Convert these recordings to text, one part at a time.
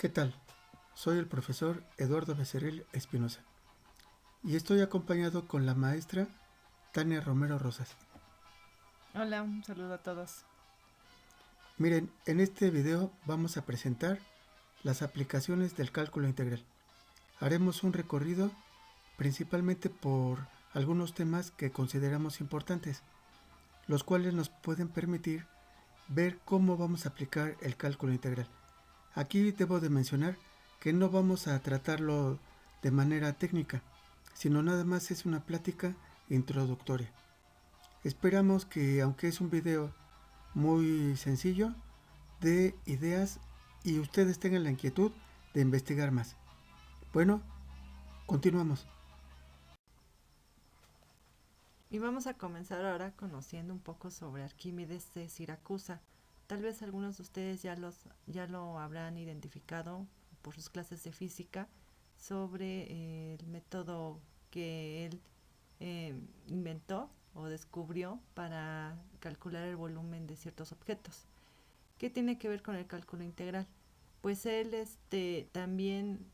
¿Qué tal? Soy el profesor Eduardo Becerril Espinosa y estoy acompañado con la maestra Tania Romero Rosas. Hola, un saludo a todos. Miren, en este video vamos a presentar las aplicaciones del cálculo integral. Haremos un recorrido principalmente por algunos temas que consideramos importantes, los cuales nos pueden permitir ver cómo vamos a aplicar el cálculo integral. Aquí debo de mencionar que no vamos a tratarlo de manera técnica, sino nada más es una plática introductoria. Esperamos que, aunque es un video muy sencillo, dé ideas y ustedes tengan la inquietud de investigar más. Bueno, continuamos. Y vamos a comenzar ahora conociendo un poco sobre Arquímedes de Siracusa. Tal vez algunos de ustedes ya lo habrán identificado por sus clases de física sobre el método que él inventó o descubrió para calcular el volumen de ciertos objetos. ¿Qué tiene que ver con el cálculo integral? Pues él también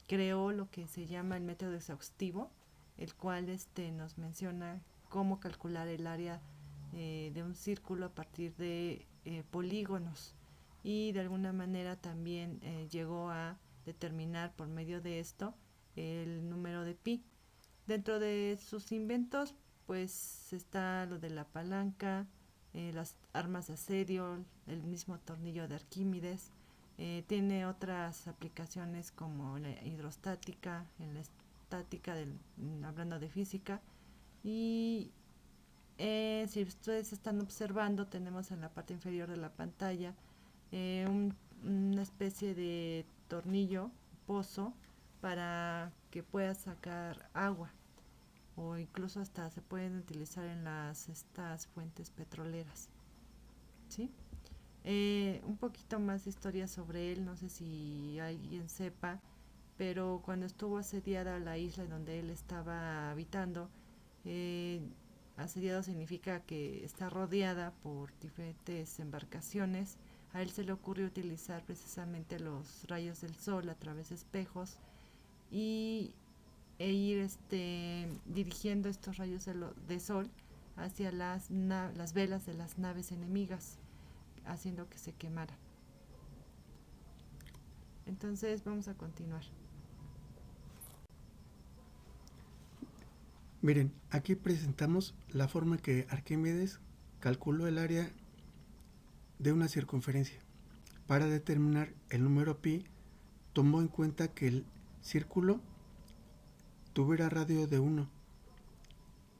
creó lo que se llama el método exhaustivo, el cual nos menciona cómo calcular el área de un círculo a partir de polígonos, y de alguna manera también llegó a determinar por medio de esto el número de pi. Dentro de sus inventos pues está lo de la palanca, las armas de asedio, el mismo tornillo de Arquímedes. Tiene otras aplicaciones como la hidrostática, en la estática, hablando de física. Y si ustedes están observando, tenemos en la parte inferior de la pantalla una especie de tornillo, pozo, para que pueda sacar agua, o incluso hasta se pueden utilizar en estas fuentes petroleras, ¿sí? Un poquito más de historia sobre él, no sé si alguien sepa, pero cuando estuvo asediada la isla donde él estaba habitando, eh, asediado significa que está rodeada por diferentes embarcaciones. A él se le ocurrió utilizar precisamente los rayos del sol a través de espejos y ir dirigiendo estos rayos de sol hacia las velas de las naves enemigas, haciendo que se quemaran. Entonces vamos a continuar. Miren, aquí presentamos la forma que Arquímedes calculó el área de una circunferencia. Para determinar el número pi, tomó en cuenta que el círculo tuviera radio de 1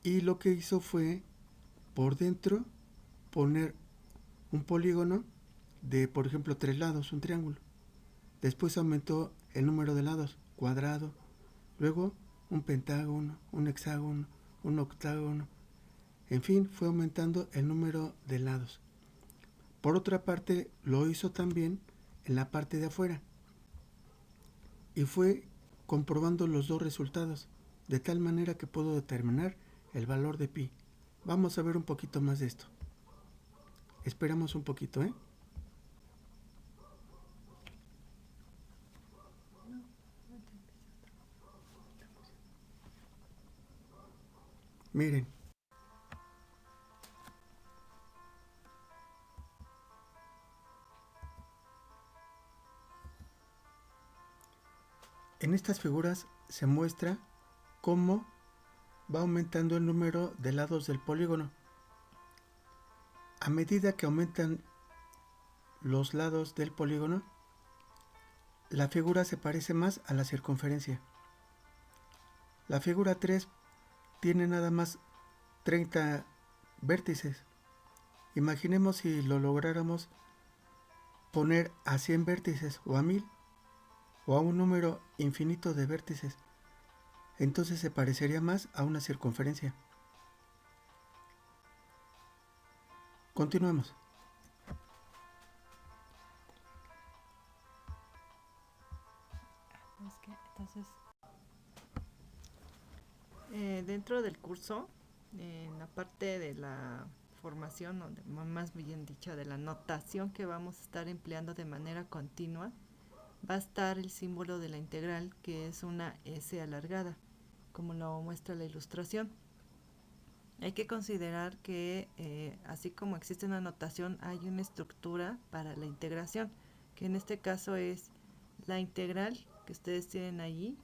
y lo que hizo fue por dentro poner un polígono de, por ejemplo, 3 lados, un triángulo. Después aumentó el número de lados, cuadrado, luego un pentágono, un hexágono, un octágono. En fin, fue aumentando el número de lados. Por otra parte, lo hizo también en la parte de afuera y fue comprobando los dos resultados, de tal manera que puedo determinar el valor de pi. Vamos a ver un poquito más de esto. Esperamos un poquito, ¿eh? Miren, en estas figuras se muestra cómo va aumentando el número de lados del polígono. A medida que aumentan los lados del polígono, la figura se parece más a la circunferencia. La figura 3 tiene nada más 30 vértices. Imaginemos si lo lográramos poner a 100 vértices o a 1000 o a un número infinito de vértices. Entonces se parecería más a una circunferencia. Continuemos. Entonces, dentro del curso, en la parte de la formación, o más bien dicho, de la notación que vamos a estar empleando de manera continua, va a estar el símbolo de la integral, que es una S alargada, como lo muestra la ilustración. Hay que considerar que así como existe una notación, hay una estructura para la integración, que en este caso es la integral que ustedes tienen allí.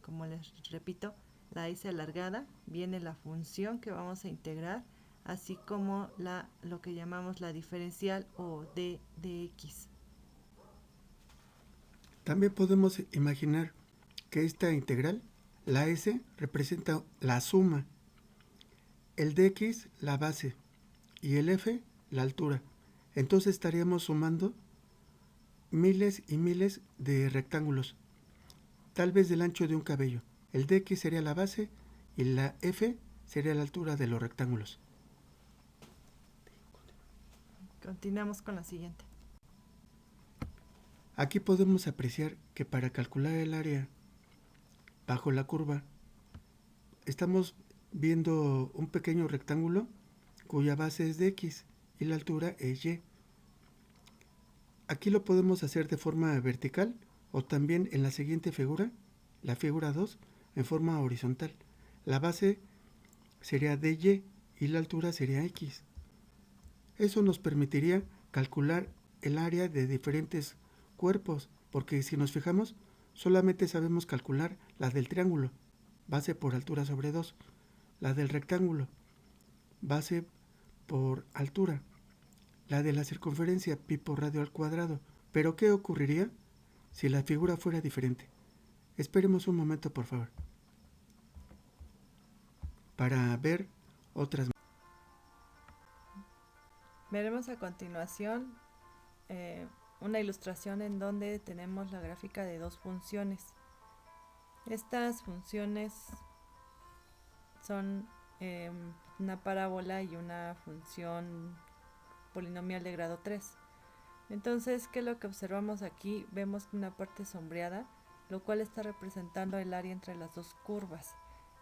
Como les repito, la S alargada, viene la función que vamos a integrar, así como lo que llamamos la diferencial o d de x. También podemos imaginar que esta integral, la S, representa la suma, el dx la base y el f la altura. Entonces estaríamos sumando miles y miles de rectángulos, tal vez del ancho de un cabello. El dx sería la base y la f sería la altura de los rectángulos. Continuamos con la siguiente. Aquí podemos apreciar que para calcular el área bajo la curva, estamos viendo un pequeño rectángulo cuya base es de x y la altura es y. Aquí lo podemos hacer de forma vertical o también en la siguiente figura, la figura 2, en forma horizontal. La base sería dy y la altura sería x. Eso nos permitiría calcular el área de diferentes cuerpos, porque si nos fijamos, solamente sabemos calcular la del triángulo, base por altura sobre 2, la del rectángulo, base por altura, la de la circunferencia, pi por radio al cuadrado. Pero ¿qué ocurriría si la figura fuera diferente? Esperemos un momento, por favor, para ver otras. Veremos a continuación una ilustración en donde tenemos la gráfica de dos funciones. Estas funciones son una parábola y una función polinomial de grado 3. Entonces, ¿qué es lo que observamos aquí? Vemos una parte sombreada, lo cual está representando el área entre las dos curvas.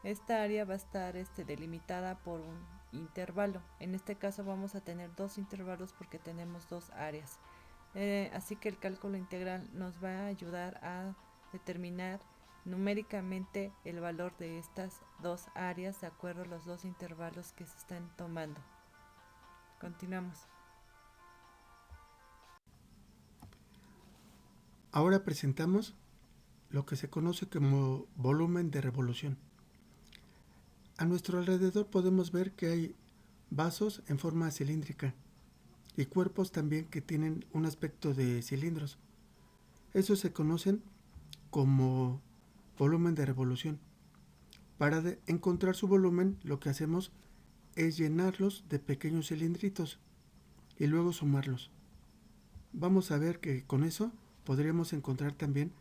Esta área va a estar delimitada por un intervalo. En este caso vamos a tener dos intervalos porque tenemos dos áreas. Así que el cálculo integral nos va a ayudar a determinar numéricamente el valor de estas dos áreas de acuerdo a los dos intervalos que se están tomando. Continuamos. Ahora presentamos lo que se conoce como volumen de revolución. A nuestro alrededor podemos ver que hay vasos en forma cilíndrica y cuerpos también que tienen un aspecto de cilindros. Esos se conocen como volumen de revolución. Para encontrar su volumen, lo que hacemos es llenarlos de pequeños cilindritos y luego sumarlos. Vamos a ver que con eso podríamos encontrar también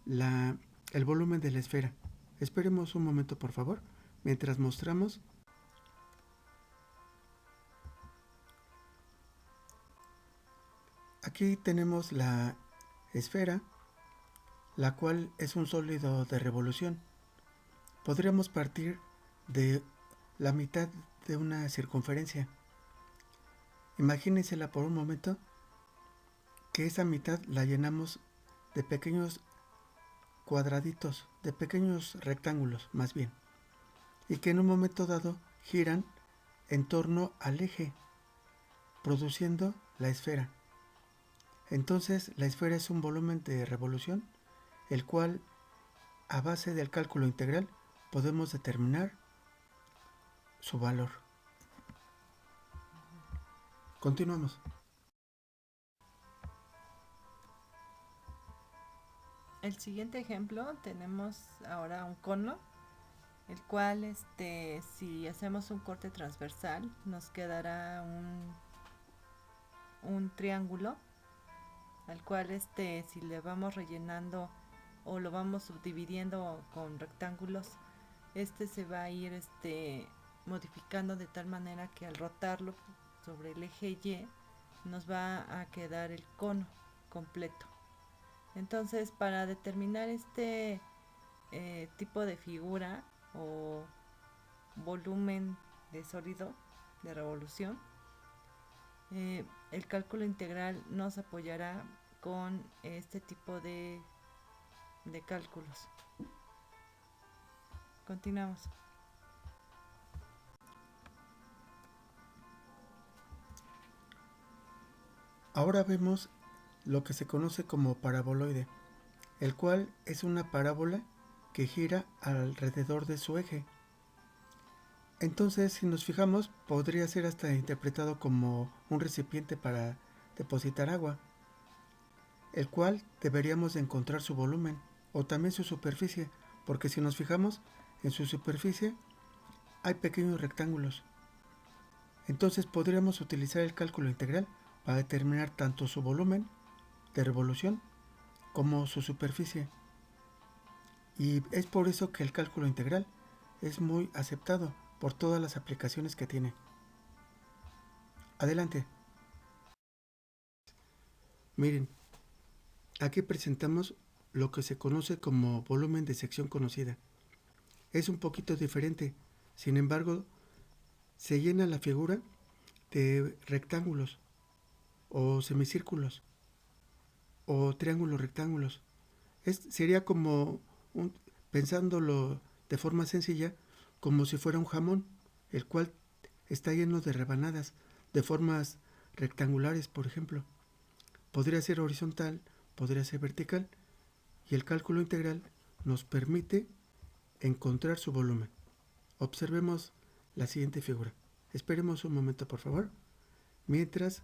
el volumen de la esfera. Esperemos un momento, por favor, mientras mostramos. Aquí tenemos la esfera, la cual es un sólido de revolución. Podríamos partir de la mitad de una circunferencia. Imagínensela por un momento que esa mitad la llenamos de pequeños cuadraditos, de pequeños rectángulos más bien, y que en un momento dado giran en torno al eje, produciendo la esfera. Entonces la esfera es un volumen de revolución, el cual a base del cálculo integral podemos determinar su valor. Continuamos. El siguiente ejemplo tenemos ahora un cono, el cual si hacemos un corte transversal nos quedará un triángulo, al cual si le vamos rellenando o lo vamos subdividiendo con rectángulos, se va a ir modificando de tal manera que al rotarlo sobre el eje Y nos va a quedar el cono completo. Entonces, para determinar tipo de figura o volumen de sólido de revolución, el cálculo integral nos apoyará con este tipo de cálculos. Continuamos. Ahora vemos lo que se conoce como paraboloide, el cual es una parábola que gira alrededor de su eje. Entonces, si nos fijamos, podría ser hasta interpretado como un recipiente para depositar agua, el cual deberíamos de encontrar su volumen o también su superficie, porque si nos fijamos en su superficie hay pequeños rectángulos. Entonces podríamos utilizar el cálculo integral para determinar tanto su volumen de revolución como su superficie. Y es por eso que el cálculo integral es muy aceptado por todas las aplicaciones que tiene. Adelante. Miren, aquí presentamos lo que se conoce como volumen de sección conocida. Es un poquito diferente, sin embargo, se llena la figura de rectángulos o semicírculos o triángulos rectángulos. Sería como, pensándolo de forma sencilla, como si fuera un jamón, el cual está lleno de rebanadas de formas rectangulares, por ejemplo. Podría ser horizontal, podría ser vertical, y el cálculo integral nos permite encontrar su volumen. Observemos la siguiente figura. Esperemos un momento, por favor. Mientras...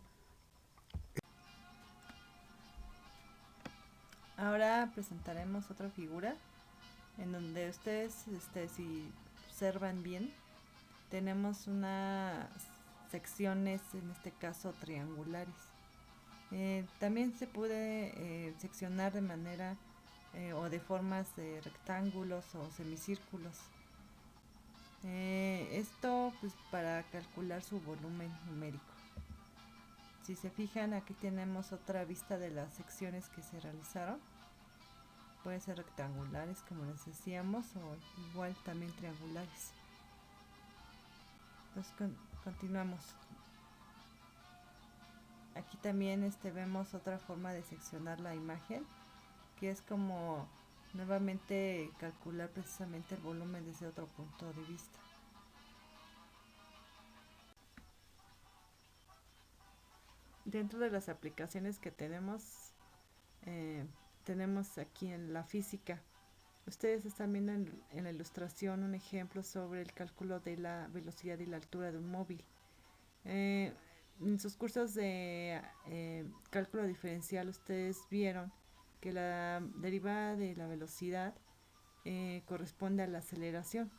Ahora presentaremos otra figura en donde ustedes, si observan bien, tenemos unas secciones, en este caso triangulares. También se puede seccionar de manera o de formas de rectángulos o semicírculos. Esto pues para calcular su volumen numérico. Si se fijan, aquí tenemos otra vista de las secciones que se realizaron. Pueden ser rectangulares, como les decíamos, o igual también triangulares. Entonces continuamos. Aquí también vemos otra forma de seccionar la imagen, que es como nuevamente calcular precisamente el volumen desde otro punto de vista. Dentro de las aplicaciones que tenemos aquí en la física, ustedes están viendo en la ilustración un ejemplo sobre el cálculo de la velocidad y la altura de un móvil. En sus cursos de cálculo diferencial ustedes vieron que la derivada de la velocidad corresponde a la aceleración.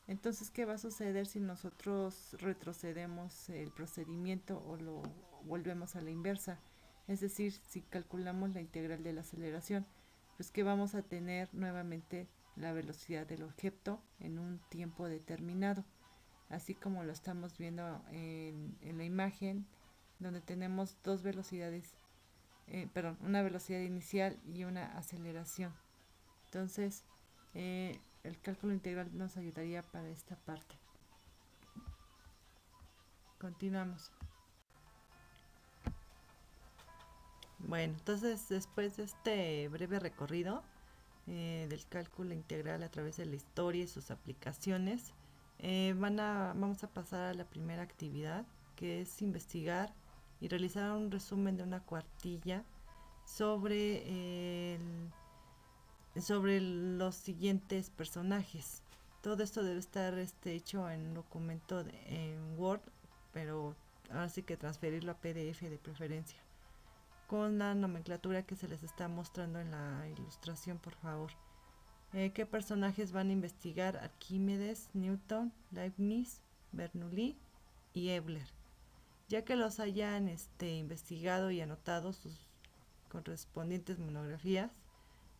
Entonces, ¿qué va a suceder si nosotros retrocedemos el procedimiento o lo volvemos a la inversa? Es decir, si calculamos la integral de la aceleración, pues que vamos a tener nuevamente la velocidad del objeto en un tiempo determinado, así como lo estamos viendo en la imagen, donde tenemos dos velocidades, una velocidad inicial y una aceleración. Entonces, el cálculo integral nos ayudaría para esta parte. Continuamos. Bueno, entonces después de este breve recorrido del cálculo integral a través de la historia y sus aplicaciones, vamos a pasar a la primera actividad, que es investigar y realizar un resumen de una cuartilla sobre los siguientes personajes. Todo esto debe estar hecho en un documento en Word, pero ahora sí que transferirlo a PDF de preferencia, con la nomenclatura que se les está mostrando en la ilustración, por favor. ¿Qué personajes van a investigar? Arquímedes, Newton, Leibniz, Bernoulli y Euler. Ya que los hayan investigado y anotado sus correspondientes monografías,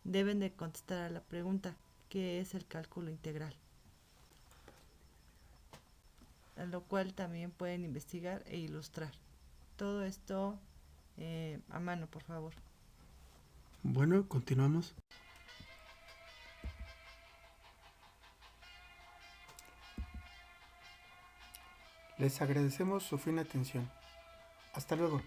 deben de contestar a la pregunta: ¿qué es el cálculo integral? A lo cual también pueden investigar e ilustrar. Todo esto a mano, por favor. Bueno, continuamos. Les agradecemos su fina atención. Hasta luego.